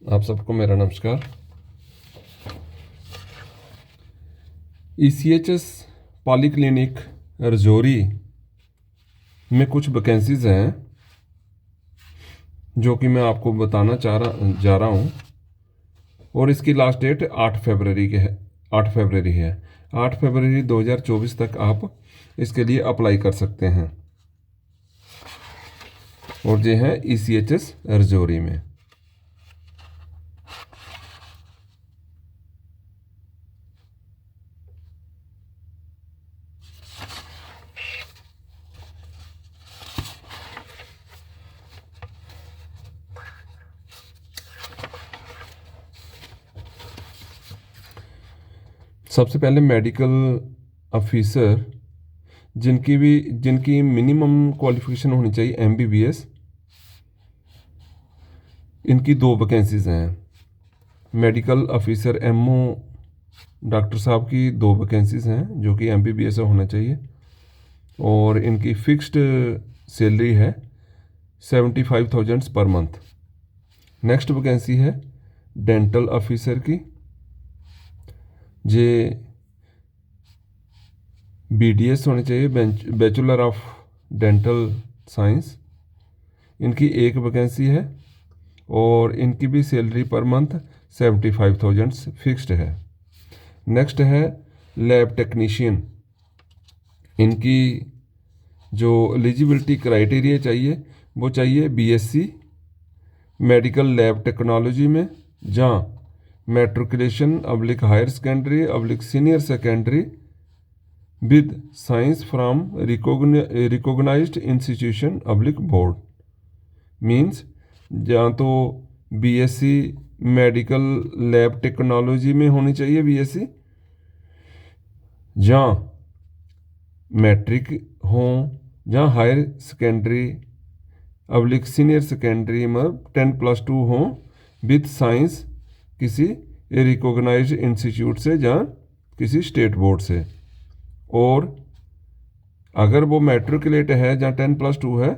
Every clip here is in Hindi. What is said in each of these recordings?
आप सबको मेरा नमस्कार। ECHS पॉलीक्लिनिक रजौरी में कुछ वैकेंसीज़ हैं जो कि मैं आपको बताना जा रहा हूँ। और इसकी लास्ट डेट 8 फरवरी के है 8 फरवरी है 8 फरवरी 2024 तक आप इसके लिए अप्लाई कर सकते हैं। और ये है ECHS रजौरी में। सबसे पहले मेडिकल ऑफिसर जिनकी मिनिमम क्वालिफिकेशन होनी चाहिए MBBS, इनकी 2 वैकेंसीज़ हैं। मेडिकल ऑफिसर MO डॉक्टर साहब की 2 वैकेंसीज़ हैं जो कि MBBS होना चाहिए और इनकी फिक्स्ड सैलरी है 75,000 पर मंथ। नेक्स्ट वैकेंसी है डेंटल ऑफिसर की, जे BDS होनी चाहिए, बैचलर ऑफ डेंटल साइंस। इनकी 1 वैकेंसी है और इनकी भी सैलरी पर मंथ 75,000 फिक्स्ड है। नेक्स्ट है लैब टेक्नीशियन। इनकी जो एलिजिबिलिटी क्राइटेरिया चाहिए वो चाहिए BSc मेडिकल लैब टेक्नोलॉजी में, जहाँ matriculation / higher secondary / senior secondary with science from recognised institution / board. Means जहाँ तो BSc मेडिकल लैब टेक्नोलॉजी में होनी चाहिए BSc, जहाँ मैट्रिक हों, जहाँ हायर सेकेंडरी / सीनियर सेकेंडरी मतलब 10+2 हों विद साइंस किसी रिकॉग्नाइज्ड इंस्टीट्यूट से, जहाँ किसी स्टेट बोर्ड से। और अगर वो मैट्रिकुलेट है जहाँ 10+2 है,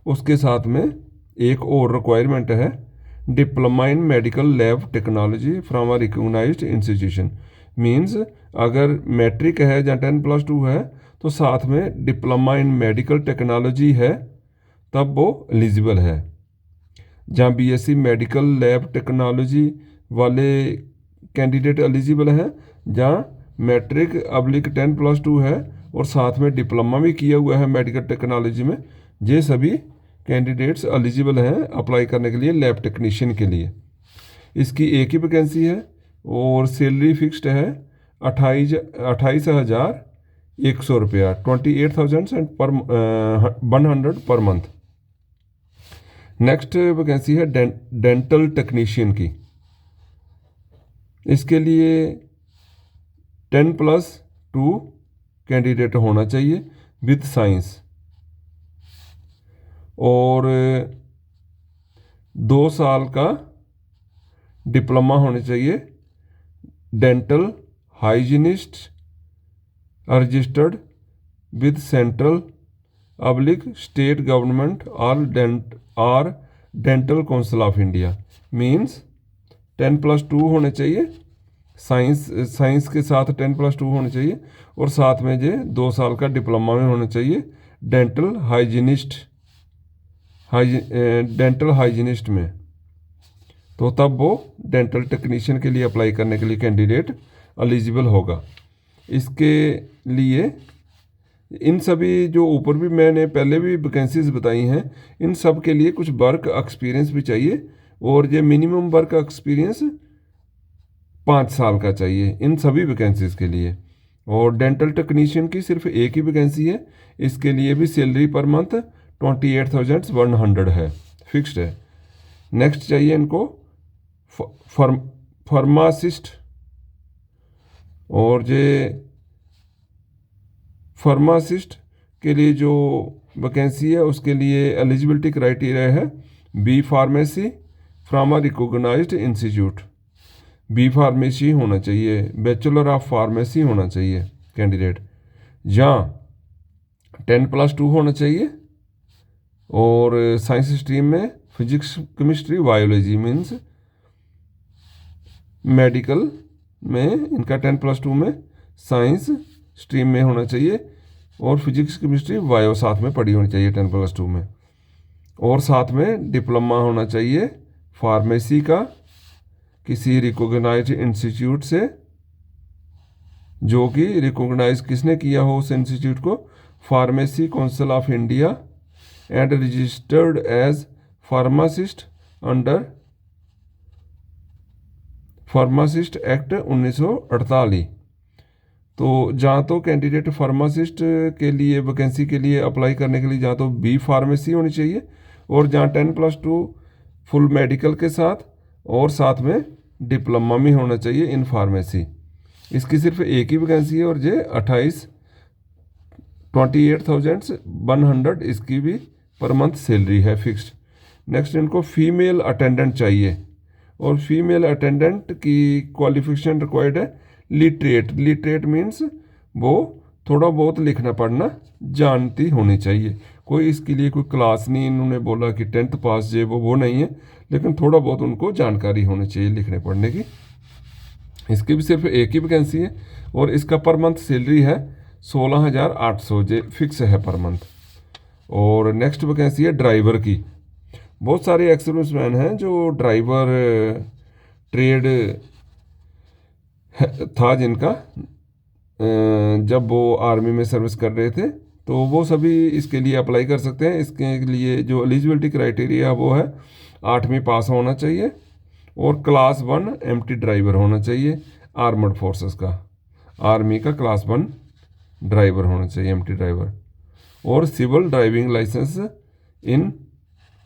उसके साथ में एक और रिक्वायरमेंट है diploma in medical lab technology from a recognised institution. Means अगर मैट्रिक है जहाँ 10+2 है तो साथ में डिप्लोमा इन मेडिकल टेक्नोलॉजी है, तब वो एलिजिबल है। जहाँ BSc मेडिकल लैब टेक्नोलॉजी वाले कैंडिडेट एलिजिबल हैं, जहाँ मैट्रिक / 10+2 है और साथ में डिप्लोमा भी किया हुआ है मेडिकल टेक्नोलॉजी में, ये सभी कैंडिडेट्स एलिजिबल हैं अप्लाई करने के लिए लैब टेक्नीशियन के लिए। इसकी 1 ही वैकेंसी है और सैलरी फिक्स्ड है 28,100 रुपया, 28,100 पर मंथ। नेक्स्ट वैकेंसी है डेंटल टेक्नीशियन की। इसके लिए 10+2 कैंडिडेट होना चाहिए विद साइंस और 2 साल का डिप्लोमा होना चाहिए dental hygienist registered with central / state government और dental council of India. Means 10+2 होने चाहिए, साइंस के साथ 10+2 होने चाहिए और साथ में ये 2 साल का डिप्लोमा में होना चाहिए डेंटल हाइजीनिस्ट में। तो तब वो डेंटल टेक्नीशियन के लिए अप्लाई करने के लिए कैंडिडेट एलिजिबल होगा। इसके लिए इन सभी जो ऊपर भी मैंने पहले भी वैकेंसीज बताई हैं, इन सब के लिए कुछ वर्क एक्सपीरियंस भी चाहिए और ये मिनिमम वर्क एक्सपीरियंस 5 साल का चाहिए इन सभी वैकेंसीज के लिए। और डेंटल टेक्नीशियन की सिर्फ 1 ही वैकेंसी है। इसके लिए भी सैलरी पर मंथ 28,100 है, फिक्स्ड है। नेक्स्ट चाहिए इनको फार्मासिस्ट, और ये फार्मासिस्ट के लिए जो वैकेंसी है उसके लिए एलिजिबिलिटी क्राइटेरिया है B pharmacy from a recognised institute. B pharmacy होना चाहिए, बैचलर ऑफ फार्मेसी होना चाहिए कैंडिडेट, जहाँ 10+2 होना चाहिए और साइंस स्ट्रीम में physics chemistry biology. Means medical में इनका 10+2 में साइंस स्ट्रीम में होना चाहिए, और फिजिक्स केमिस्ट्री बायो साथ में पढ़ी होनी चाहिए 10+2 में। और साथ में डिप्लोमा होना चाहिए फार्मेसी का किसी रिकॉग्नाइज्ड इंस्टीट्यूट से, जो कि रिकॉग्नाइज किसने किया हो उस इंस्टीट्यूट को, pharmacy council of India, and registered as pharmacist under pharmacist act 1948। तो जहाँ तो कैंडिडेट फार्मासिस्ट के लिए वैकेंसी के लिए अप्लाई करने के लिए जहाँ तो बी फार्मेसी होनी चाहिए, और जहाँ 10+2 फुल मेडिकल के साथ, और साथ में डिप्लोमा में होना चाहिए इन फार्मेसी। इसकी सिर्फ एक ही वैकेंसी है, और ये 28,100 इसकी भी पर मंथ सैलरी है फिक्स्ड। नेक्स्ट इनको फीमेल अटेंडेंट चाहिए, और फीमेल अटेंडेंट की क्वालिफिकेशन रिक्वायर्ड है लिटरेट। लिटरेट मीन्स वो थोड़ा बहुत लिखना पढ़ना जानती होनी चाहिए। कोई इसके लिए कोई क्लास नहीं इन्होंने बोला कि 10th पास जे वो नहीं है, लेकिन थोड़ा बहुत उनको जानकारी होनी चाहिए लिखने पढ़ने की। इसकी भी सिर्फ एक ही वैकेंसी है, और इसका पर मंथ सैलरी है 16,800 जे फिक्स है पर मंथ। और नेक्स्ट वैकेंसी है ड्राइवर की। बहुत सारे एक्स सर्विस मैन हैं जो ड्राइवर ट्रेड था जिनका, जब वो आर्मी में सर्विस कर रहे थे, तो वो सभी इसके लिए अप्लाई कर सकते हैं। इसके लिए जो एलिजिबिलिटी क्राइटेरिया वो है 8वीं पास होना चाहिए, और क्लास 1 एमटी ड्राइवर होना चाहिए आर्मड फोर्सेस का, आर्मी का क्लास 1 ड्राइवर होना चाहिए एमटी ड्राइवर, और सिविल ड्राइविंग लाइसेंस इन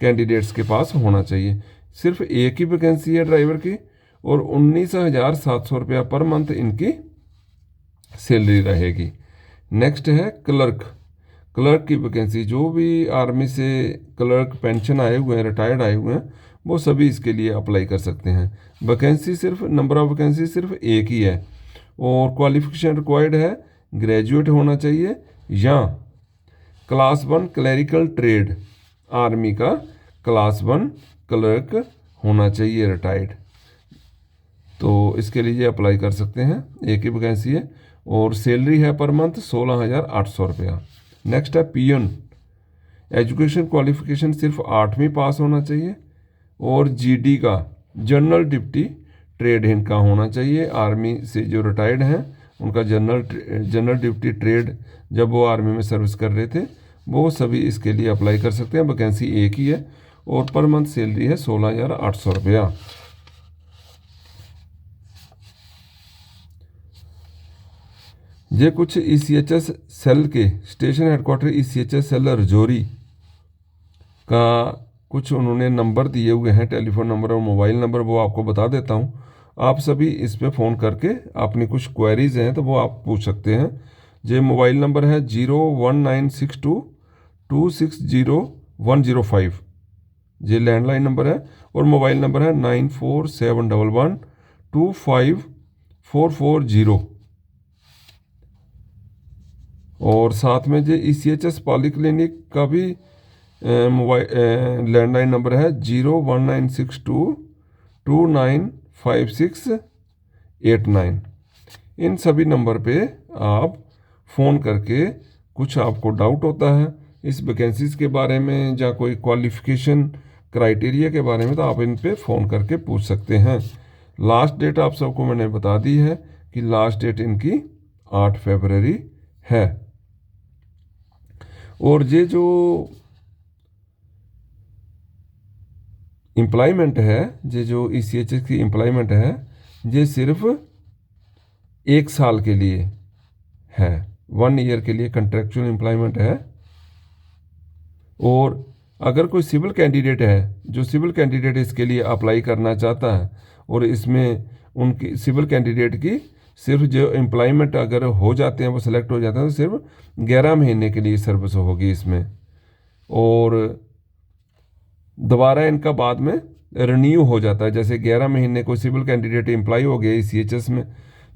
कैंडिडेट्स के पास होना चाहिए। सिर्फ एक ही वैकेंसी है ड्राइवर की, और 19,700 रुपया पर मंथ इनकी सैलरी रहेगी। नेक्स्ट है क्लर्क। क्लर्क की वैकेंसी, जो भी आर्मी से क्लर्क पेंशन आए हुए हैं, रिटायर्ड आए हुए हैं, वो सभी इसके लिए अप्लाई कर सकते हैं। वैकेंसी सिर्फ नंबर ऑफ वैकेंसी सिर्फ एक ही है, और क्वालिफिकेशन रिक्वायर्ड है ग्रेजुएट होना चाहिए, या क्लास 1 क्लरिकल ट्रेड, आर्मी का क्लास 1 क्लर्क होना चाहिए रिटायर्ड। तो इसके लिए अप्लाई कर सकते हैं, एक ही वैकेंसी है, और सैलरी है पर मंथ 16,800 रुपया। नेक्स्ट है पियन। एजुकेशन क्वालिफिकेशन सिर्फ 8वीं पास होना चाहिए, और जीडी का जनरल डिप्टी ट्रेड इनका होना चाहिए। आर्मी से जो रिटायर्ड हैं उनका जनरल डिप्टी ट्रेड, जब वो आर्मी में सर्विस कर रहे थे, वो सभी इसके लिए अप्लाई कर सकते हैं। वैकेंसी एक ही है, और पर मंथ सैलरी है 16,800 रुपया। ये कुछ ECHS सेल के station headquarter ECHS cell Rajouri का कुछ उन्होंने नंबर दिए हुए हैं, टेलीफोन नंबर और मोबाइल नंबर, वो आपको बता देता हूँ। आप सभी इस पे फ़ोन करके अपनी कुछ क्वेरीज हैं तो वो आप पूछ सकते हैं। ये मोबाइल नंबर है 01962260105, ये लैंडलाइन नंबर है, और मोबाइल नंबर है 9471125440। और साथ में जो ECHS पॉलीक्लिनिक का भी मोबाइल लैंडलाइन नंबर है 01962295689। इन सभी नंबर पे आप फ़ोन करके कुछ आपको डाउट होता है इस वैकेंसीज़ के बारे में, या कोई क्वालिफ़िकेशन क्राइटेरिया के बारे में, तो आप इन पे फ़ोन करके पूछ सकते हैं। लास्ट डेट आप सबको मैंने बता दी है कि लास्ट डेट इनकी 8 फरवरी है। और ये जो एम्प्लॉयमेंट है, ये जो ECHS की एम्प्लॉयमेंट है, ये सिर्फ 1 साल के लिए है, 1 ईयर के लिए कंट्रेक्चुअल एम्प्लॉयमेंट है। और अगर कोई सिविल कैंडिडेट है, जो सिविल कैंडिडेट इसके लिए अप्लाई करना चाहता है, और इसमें उनकी सिविल कैंडिडेट की सिर्फ जो एम्प्लॉयमेंट अगर हो जाते हैं, वो सिलेक्ट हो जाते हैं, तो सिर्फ 11 महीने के लिए सर्विस होगी इसमें, और दोबारा इनका बाद में रिन्यू हो जाता है। जैसे 11 महीने कोई सिविल कैंडिडेट एम्प्लॉय हो गया ECHS में,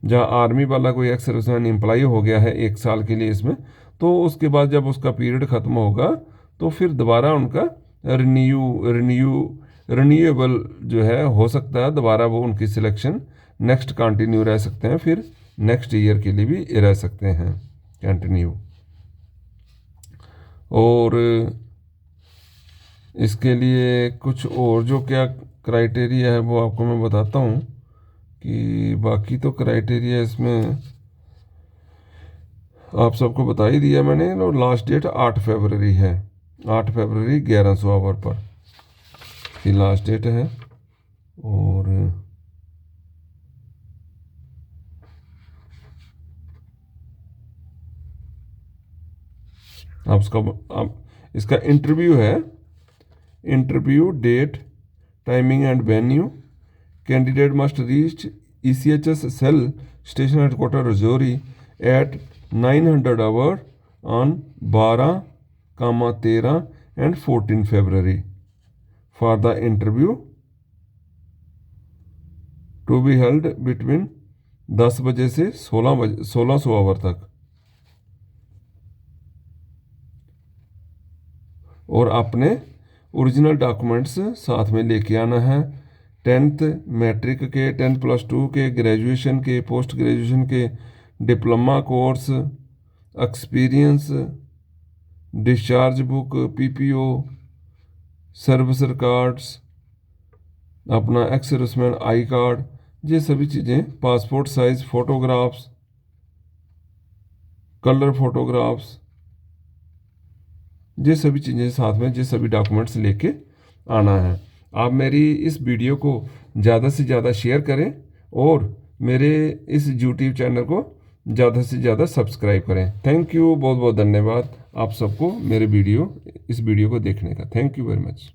जहाँ आर्मी वाला कोई एक्स सर्विसमैन एम्प्लॉय हो गया है 1 साल के लिए इसमें, तो उसके बाद जब उसका पीरियड ख़त्म होगा तो फिर दोबारा उनका रिन्यू रिन्यूएबल जो है हो सकता है, दोबारा वो उनकी सिलेक्शन नेक्स्ट कंटिन्यू रह सकते हैं, फिर नेक्स्ट ईयर के लिए भी रह सकते हैं कंटिन्यू। और इसके लिए कुछ और जो क्या क्राइटेरिया है वो आपको मैं बताता हूँ कि बाकी तो क्राइटेरिया इसमें आप सबको बता ही दिया मैंने। और लास्ट डेट 8 फरवरी है, 8 फरवरी 1100 आवर पर ये लास्ट डेट है। और आप इसका इंटरव्यू है, interview date, timing and venue. Candidate must reach ECHS cell station headquarter Rajouri at 900 hour on 12, 13 and 14 February for the interview to be held between 10 बजे से 1600 आवर तक। और अपने ओरिजिनल डॉक्यूमेंट्स साथ में लेके आना है। 10th मैट्रिक के, 10+2 के, ग्रेजुएशन के, पोस्ट ग्रेजुएशन के, diploma course, experience, discharge book, PPO, service records, अपना एक्स सर्विसमैन आई कार्ड, ये सभी चीज़ें, passport size photographs, colour photographs, ये सभी चीज़ें साथ में, ये सभी डॉक्यूमेंट्स लेके आना है। आप मेरी इस वीडियो को ज़्यादा से ज़्यादा शेयर करें और मेरे इस यूट्यूब चैनल को ज़्यादा से ज़्यादा सब्सक्राइब करें। थैंक यू, बहुत बहुत धन्यवाद आप सबको मेरे इस वीडियो को देखने का। Thank you very much.